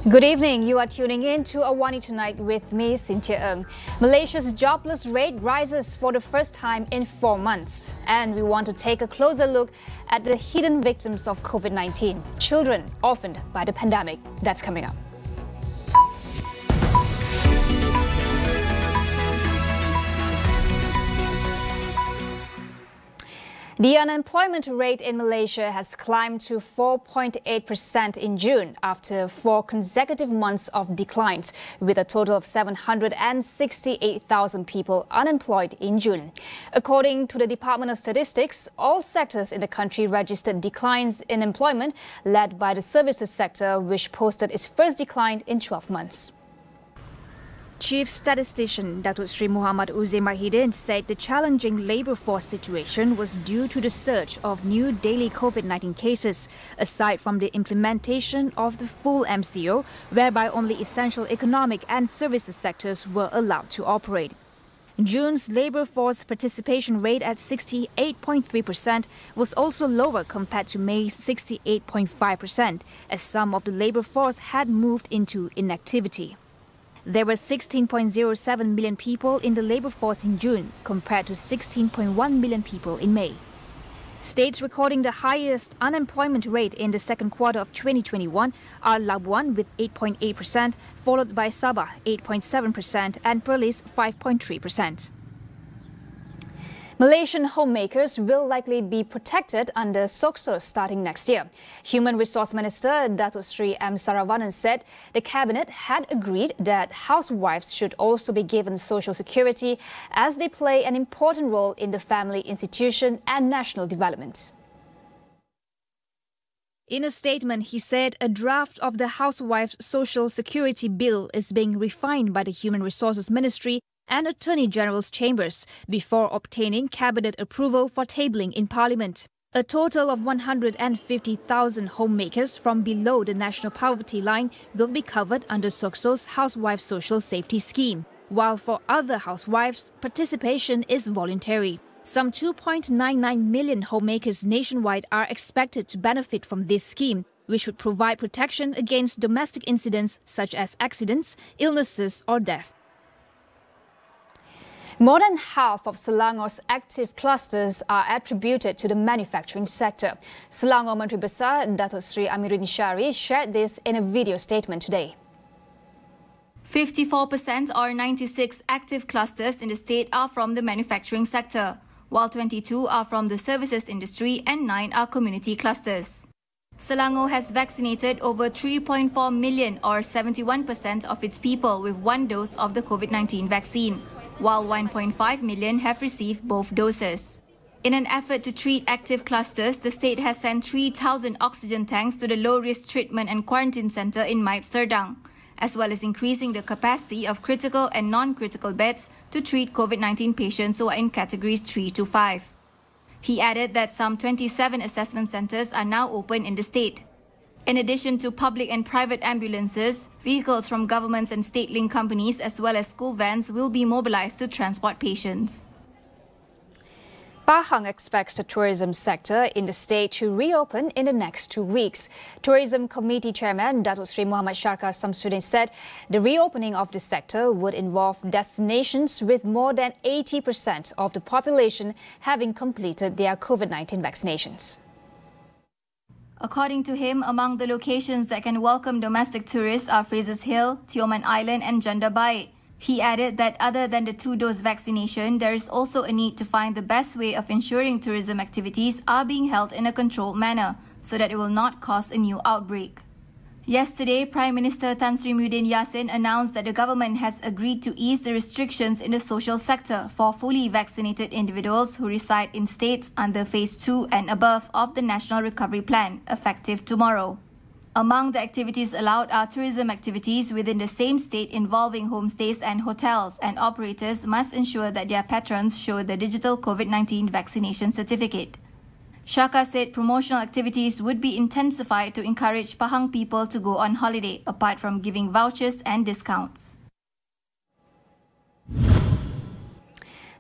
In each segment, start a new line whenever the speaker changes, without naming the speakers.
Good evening. You are tuning in to AWANI Tonight with me, Cynthia Ng. Malaysia's jobless rate rises for the first time in 4 months. And we want to take a closer look at the hidden victims of COVID-19, children orphaned by the pandemic. That's coming up. The unemployment rate in Malaysia has climbed to 4.8% in June after 4 consecutive months of declines, with a total of 768,000 people unemployed in June. According to the Department of Statistics, all sectors in the country registered declines in employment, led by the services sector, which posted its first decline in 12 months. Chief Statistician Datuk Sri Muhammad Uzair Mahidin said the challenging labour force situation was due to the surge of new daily COVID-19 cases, aside from the implementation of the full MCO, whereby only essential economic and services sectors were allowed to operate. June's labour force participation rate at 68.3% was also lower compared to May's 68.5%, as some of the labour force had moved into inactivity. There were 16.07 million people in the labour force in June, compared to 16.1 million people in May. States recording the highest unemployment rate in the second quarter of 2021 are Labuan with 8.8%, followed by Sabah 8.7% and Perlis 5.3%. Malaysian homemakers will likely be protected under SOCSO starting next year. Human Resource Minister Datuk Sri M. Saravanan said the Cabinet had agreed that housewives should also be given social security, as they play an important role in the family institution and national development. In a statement, he said a draft of the Housewives' Social Security Bill is being refined by the Human Resources Ministry and Attorney General's chambers before obtaining cabinet approval for tabling in Parliament. A total of 150,000 homemakers from below the national poverty line will be covered under SOCSO's Housewives Social Safety Scheme, while for other housewives, participation is voluntary. Some 2.99 million homemakers nationwide are expected to benefit from this scheme, which would provide protection against domestic incidents such as accidents, illnesses or death. More than half of Selangor's active clusters are attributed to the manufacturing sector. Selangor Menteri Besar Datuk Sri Amiruddin Syari shared this in a video statement today.
54% or 96 active clusters in the state are from the manufacturing sector, while 22 are from the services industry and 9 are community clusters. Selangor has vaccinated over 3.4 million or 71% of its people with 1 dose of the COVID-19 vaccine, while 1.5 million have received both doses. In an effort to treat active clusters, the state has sent 3,000 oxygen tanks to the low-risk treatment and quarantine centre in Maib Serdang, as well as increasing the capacity of critical and non-critical beds to treat COVID-19 patients who are in categories 3 to 5. He added that some 27 assessment centres are now open in the state. In addition to public and private ambulances, vehicles from governments and state-linked companies as well as school vans will be mobilised to transport patients.
PAHANG expects the tourism sector in the state to reopen in the next 2 weeks. Tourism Committee Chairman Datuk Sri Muhammad Syarkar Samsudin said the reopening of the sector would involve destinations with more than 80% of the population having completed their COVID-19 vaccinations.
According to him, among the locations that can welcome domestic tourists are Fraser's Hill, Tioman Island and Janda Bai. He added that other than the 2-dose vaccination, there is also a need to find the best way of ensuring tourism activities are being held in a controlled manner so that it will not cause a new outbreak. Yesterday, Prime Minister Tan Sri Muhyiddin Yassin announced that the government has agreed to ease the restrictions in the social sector for fully vaccinated individuals who reside in states under Phase 2 and above of the National Recovery Plan, effective tomorrow. Among the activities allowed are tourism activities within the same state involving homestays and hotels, and operators must ensure that their patrons show the digital COVID-19 vaccination certificate. Syarkar said promotional activities would be intensified to encourage Pahang people to go on holiday, apart from giving vouchers and discounts.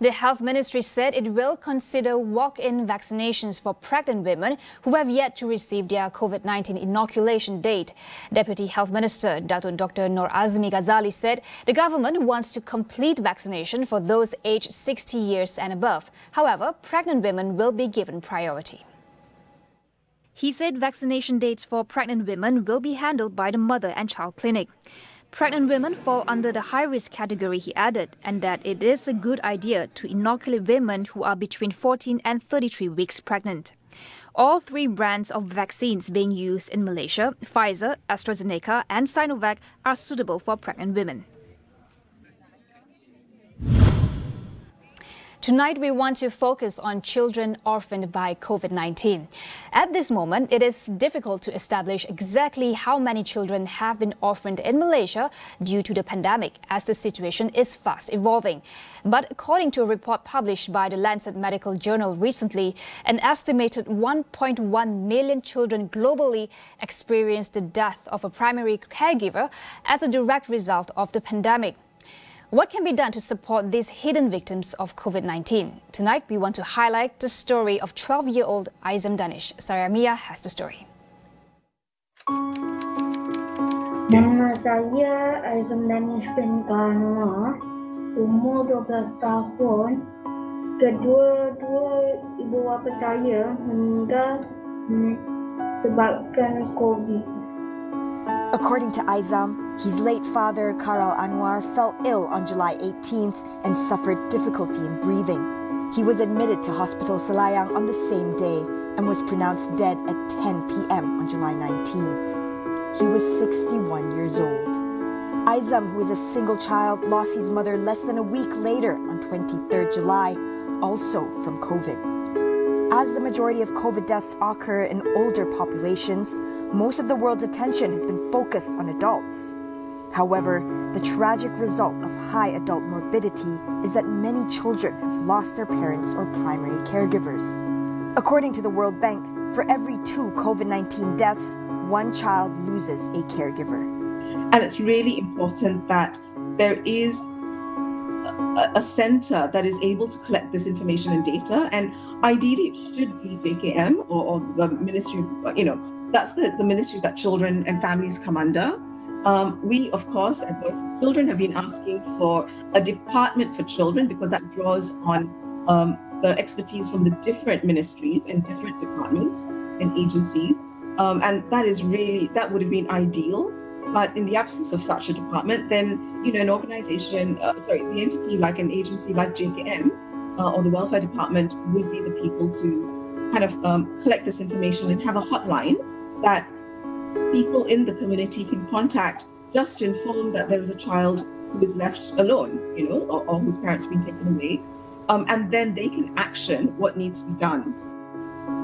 The Health Ministry said it will consider walk-in vaccinations for pregnant women who have yet to receive their COVID-19 inoculation date. Deputy Health Minister Dr. Nur Azmi Ghazali said the government wants to complete vaccination for those aged 60 years and above. However, pregnant women will be given priority. He said vaccination dates for pregnant women will be handled by the Mother and Child Clinic. Pregnant women fall under the high-risk category, he added, and that it is a good idea to inoculate women who are between 14 and 33 weeks pregnant. All three brands of vaccines being used in Malaysia, Pfizer, AstraZeneca and Sinovac, are suitable for pregnant women. Tonight, we want to focus on children orphaned by COVID-19. At this moment, it is difficult to establish exactly how many children have been orphaned in Malaysia due to the pandemic, as the situation is fast evolving. But according to a report published by the Lancet Medical Journal recently, an estimated 1.1 million children globally experienced the death of a primary caregiver as a direct result of the pandemic. What can be done to support these hidden victims of COVID-19? Tonight, we want to highlight the story of 12-year-old Aizam Danish. Sarah Mia has the story.
Nama saya Aizam Danish bin Anwar, umur 12 tahun. Kedua-dua ibu bapa saya meninggal sebabkan COVID.
According to Aizam, his late father, Karal Anwar, fell ill on July 18th and suffered difficulty in breathing. He was admitted to Hospital Selayang on the same day and was pronounced dead at 10 p.m. on July 19th. He was 61 years old. Aizam, who is a single child, lost his mother less than a week later on 23rd July, also from COVID. As the majority of COVID deaths occur in older populations, most of the world's attention has been focused on adults. However, the tragic result of high adult morbidity is that many children have lost their parents or primary caregivers. According to the World Bank, for every 2 COVID-19 deaths, 1 child loses a caregiver.
And it's really important that there is a center that is able to collect this information and data, and ideally it should be JKM or the Ministry of, that's the ministry that children and families come under. We, of course, at Voice of Children have been asking for a department for children because that draws on the expertise from the different ministries and different departments and agencies. And that would have been ideal. But in the absence of such a department, then, an organization, the entity like an agency like JKM or the Welfare Department would be the people to kind of collect this information and have a hotline that people in the community can contact just to inform that there is a child who is left alone, or whose parents have been taken away. And then they can action what needs to be done.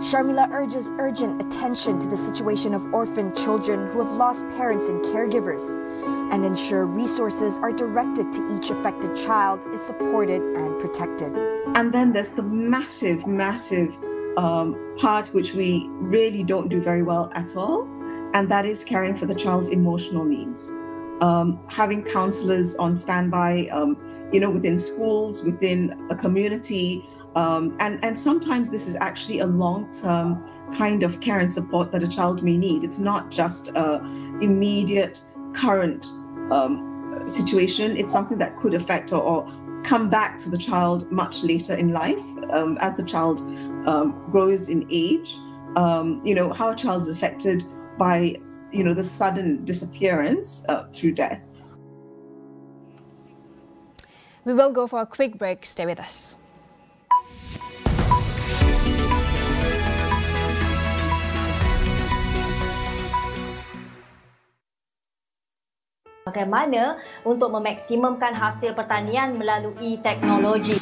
Sharmila urges urgent attention to the situation of orphaned children who have lost parents and caregivers, and ensure resources are directed to each affected child is supported and protected.
And then there's the massive part which we really don't do very well at all, and that is caring for the child's emotional needs. Having counselors on standby, within schools, within a community, and sometimes this is actually a long-term kind of care and support that a child may need. It's not just an immediate current situation. It's something that could affect or come back to the child much later in life as the child grows in age. How a child is affected by the sudden disappearance through death.
We will go for a quick break. Stay with us.
Bagaimana untuk memaksimumkan hasil pertanian melalui teknologi.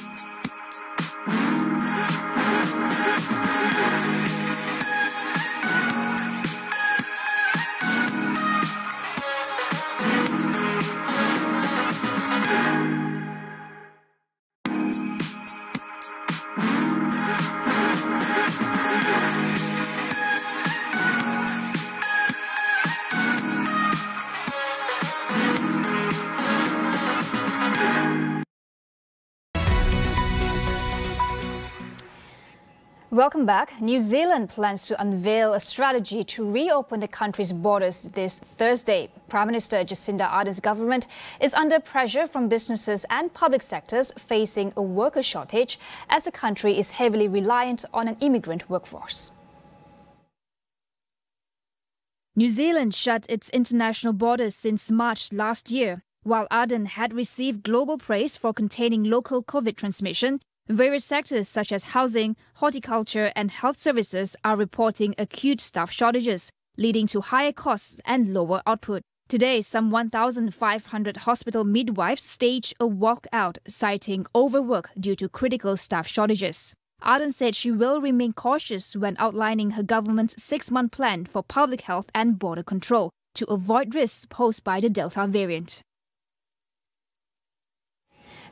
Welcome back. New Zealand plans to unveil a strategy to reopen the country's borders this Thursday. Prime Minister Jacinda Ardern's government is under pressure from businesses and public sectors facing a worker shortage as the country is heavily reliant on an immigrant workforce. New Zealand shut its international borders since March last year. While Ardern had received global praise for containing local COVID transmission, various sectors such as housing, horticulture and health services are reporting acute staff shortages, leading to higher costs and lower output. Today, some 1,500 hospital midwives staged a walkout, citing overwork due to critical staff shortages. Ardern said she will remain cautious when outlining her government's 6-month plan for public health and border control to avoid risks posed by the Delta variant.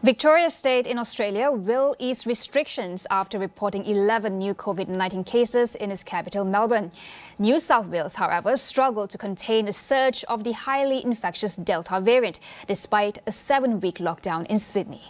Victoria State in Australia will ease restrictions after reporting 11 new COVID-19 cases in its capital, Melbourne. New South Wales, however, struggled to contain the surge of the highly infectious Delta variant, despite a 7-week lockdown in Sydney.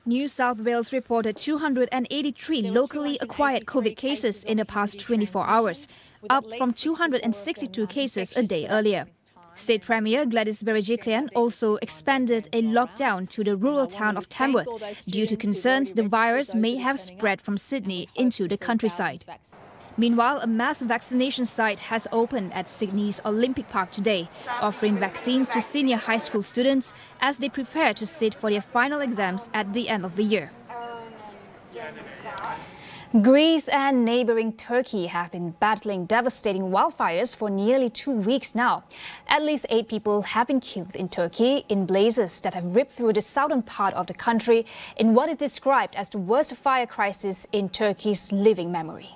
New South Wales reported 283 locally acquired COVID cases in the past 24 hours, up from 262 cases a day earlier. State Premier Gladys Berejiklian also expanded a lockdown to the rural town of Tamworth due to concerns the virus may have spread from Sydney into the countryside. Meanwhile, a mass vaccination site has opened at Sydney's Olympic Park today, offering vaccines to senior high school students as they prepare to sit for their final exams at the end of the year. Greece and neighbouring Turkey have been battling devastating wildfires for nearly 2 weeks now. At least 8 people have been killed in Turkey in blazes that have ripped through the southern part of the country in what is described as the worst fire crisis in Turkey's living memory.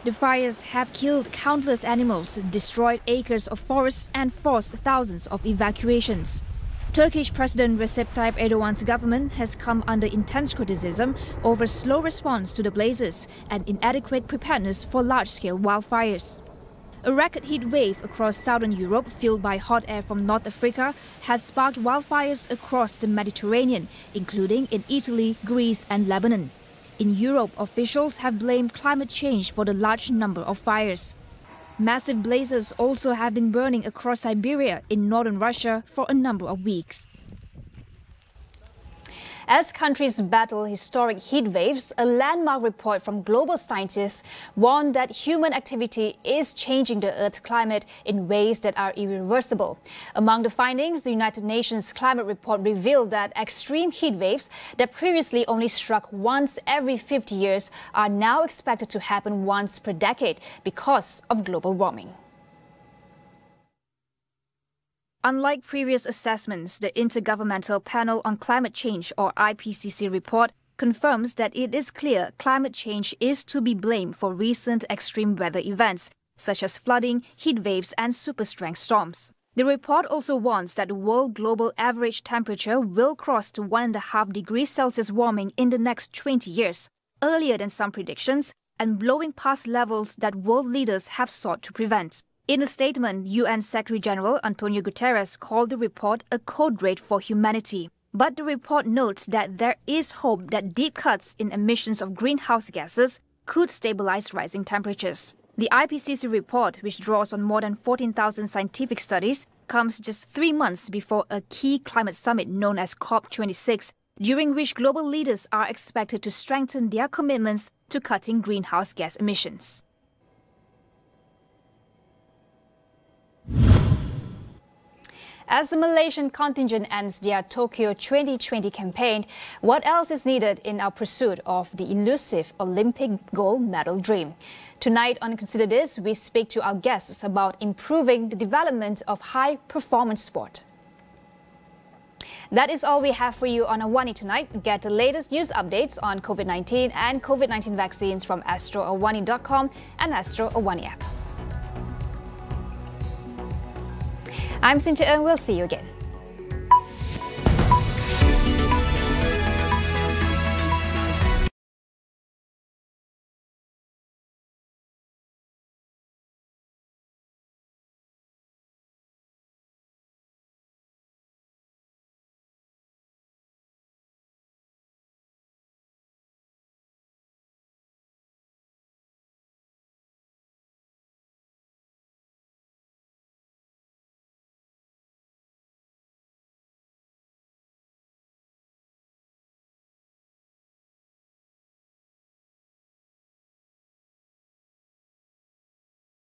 The fires have killed countless animals, destroyed acres of forests and forced thousands of evacuations. Turkish President Recep Tayyip Erdogan's government has come under intense criticism over slow response to the blazes and inadequate preparedness for large-scale wildfires. A record heat wave across southern Europe, fueled by hot air from North Africa, has sparked wildfires across the Mediterranean, including in Italy, Greece and Lebanon. In Europe, officials have blamed climate change for the large number of fires. Massive blazes also have been burning across Siberia in northern Russia for a number of weeks. As countries battle historic heat waves, a landmark report from global scientists warned that human activity is changing the Earth's climate in ways that are irreversible. Among the findings, the United Nations Climate Report revealed that extreme heat waves that previously only struck once every 50 years are now expected to happen once per decade because of global warming. Unlike previous assessments, the Intergovernmental Panel on Climate Change, or IPCC report, confirms that it is clear climate change is to be blamed for recent extreme weather events, such as flooding, heat waves and super-strength storms. The report also warns that the world global average temperature will cross to 1.5 degrees Celsius warming in the next 20 years, earlier than some predictions, and blowing past levels that world leaders have sought to prevent. In a statement, UN Secretary-General Antonio Guterres called the report a code red for humanity. But the report notes that there is hope that deep cuts in emissions of greenhouse gases could stabilize rising temperatures. The IPCC report, which draws on more than 14,000 scientific studies, comes just 3 months before a key climate summit known as COP26, during which global leaders are expected to strengthen their commitments to cutting greenhouse gas emissions. As the Malaysian contingent ends their Tokyo 2020 campaign, what else is needed in our pursuit of the elusive Olympic gold medal dream? Tonight on Consider This, we speak to our guests about improving the development of high-performance sport. That is all we have for you on AWANI tonight. Get the latest news updates on COVID-19 and COVID-19 vaccines from astroawani.com and Astro AWANI app. I'm Cynthia Ng. We'll see you again.